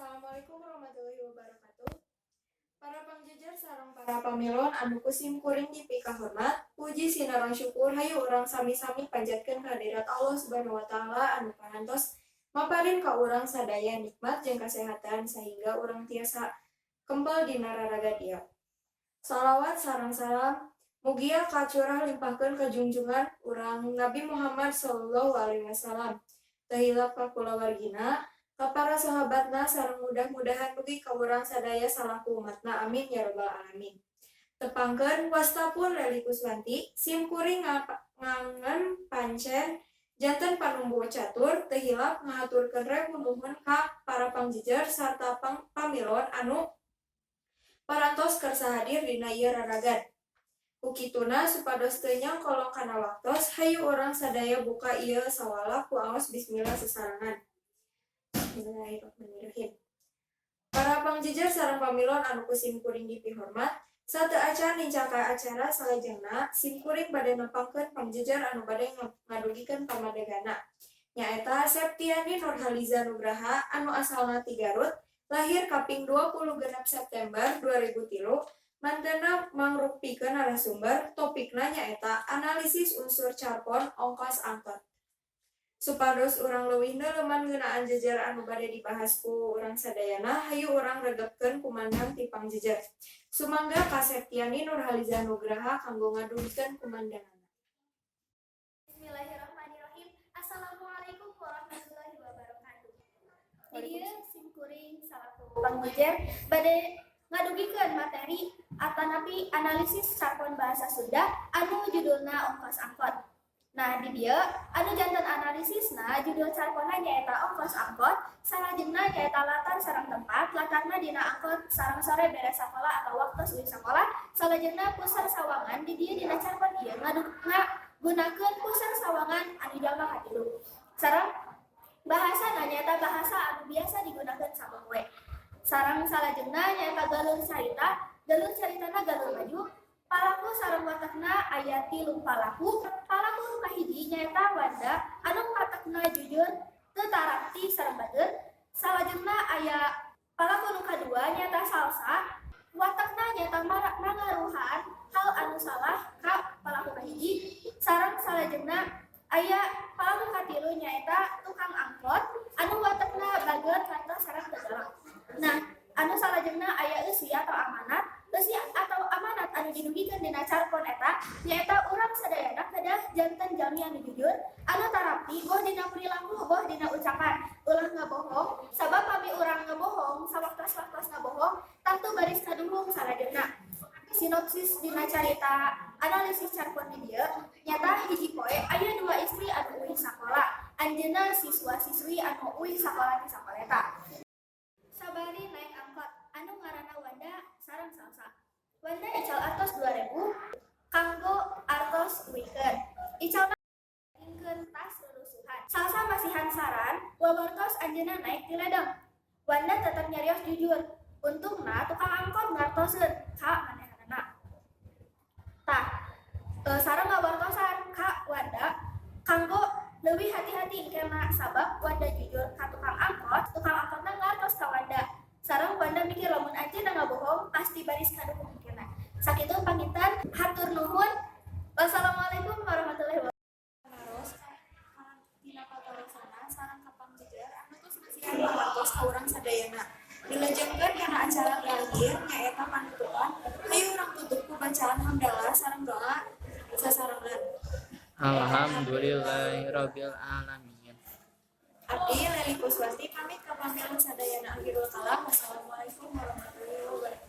Assalamualaikum warahmatullahi wabarakatuh. Para pangjejer sareng para pamilon anu kusim kuring dipika hormat, puji sinareng syukur hayu urang sami-sami panjatkeun kehadirat Allah Subhanahu wa taala anu parantos maparin ka urang sadaya nikmat jeung kasehatan sehingga urang tiasa kempel dina raraga dia. Salawat sareng salam mugia ka curah limpahkeun ka junjungan urang Nabi Muhammad sallallahu alaihi wasallam. Teu hilap ka kulawargina, ka para sahabatna sareng mudah-mudahan mugi ka urang sadaya salaku umatna amin ya rabbal alamin. Tepangkeun wastapun Leli Kuswanti sim kuring ngangen pancen janten panumbu catur teu hilap ngahaturkeun rewu nuhun ka para pangjejer sarta pamilon anu parantos keur sahadir dina ieu raragan. Ukituna supados teu nyangkolong kana waktos hayu urang sadaya buka ieu sawala ku aos bismillah sesarengan. Bismillahirrahmanirrahim. Para pangjejer sareng pamilon anu kusim kuring dipihormat, sateu acan nincaka acara salajengna sim kuring bade nepangkeun pangjejer anu bade ngadugikeun pamadegana. Nyaeta Septiani Nurhaliza Nugraha anu asalna ti Garut, lahir kaping 20 genep September 2003, mantenna mangrupikeun narasumber, topikna nyaeta analisis unsur carbon ongkos angkot. Supados urang leuwih neuleuman ngeunaan jejer anu bade dibahas ku urang sadayana, hayu urang regepkeun kumandang ti pangjejer. Sumangga ka Septiani Nurhaliza Nugraha kanggo ngadugikeun kumandanganna. Bismillahirrahmanirrahim. Assalamualaikum warahmatullahi wabarakatuh. Dieu sim kuring salaku pangjejer bade ngadugikeun materi atanapi analisis carbon bahasa Sunda anu judulna ongkos angkot. Nah, di dieu anu janten analisisna judul carbonna nyaeta ongkos angkot, salajengna nyaeta latar sareng tempat, latarna dina angkot sareng sore beres sakola atau waktos uih sakola, salajengna pusar sawangan di dieu dina carbon ieu ngagunakeun pusar sawangan anu jalma katilu. Sareng bahasana nyaeta bahasa anu biasa digunakeun sapoe. Sareng salajengna nyaeta galur caritana galur maju. Palaku sareng watakna aya 3 palaku. Palaku nu kahiji nyaeta Wanda anu watakna jujur teu tarapti sareng batur. Salajengna aya palaku nu kadua nyaeta Salsa, watakna nyaeta mangaruhan hal anu salah ka palaku kahiji. Sareng salajengna aya palaku katilu nyaeta tukang angkot anu watakna bager kartos sareng teu galak. Nah, anu salajengna aya eusi atau amanat. Eusi atau amanat anu dinugikeun dina carbon eta nyaeta urang sadayana kedah janten jalmi anu jujur, anu tarapti boh dina perilaku boh dina ucapan, ulah ngabohong, sabab pami urang ngabohong sawaktos-waktos ngabohong tangtu baris kaduhung salajengna. Sinopsis dina carita analisis carbon di dieu nyata hiji poe aya 2 istri anu uih sakola, anjeunna siswa-siswi anu uih sakola ti sakola eta. Sabari naik angkot anu ngaranna Wanda sareng Salsa. Wanda ical artos 2000 kanggo artos uikeun. Icalna ingkeun tas lulusuhan. Salsa masihan saran wawartos anjeunna naik ti ledeng. Wanda tetep nyarios jujur. Untungna tukang angkot ngartoseun ka manehanana. Tah, sareng ngawartosan ka Wanda kanggo leuwih hati-hati karena sabab Wanda jujur ka tukang angkotna ngartos ka Wanda. Sareng Wanda mikir lamun anjeunna ngabohong pasti baris kaduhung mikirna. Sakitu panginten hatur nuhun. Wassalamualaikum warahmatullahi wabarakatuh. Dina patorosana sareng ka pangjejer anu tos masihan parantos ka urang sadayana. Dilajengkeun kana acara terakhir nyaeta panutupan. Hayu urang tutup ku bacaan hamdalah sareng doa sasarengan. Alhamdulillahirabbil alamin. Abdi Leli Kuswanti pamit ka pamilon sadayana akhirul kalam. Wassalamualaikum warahmatullahi wabarakatuh.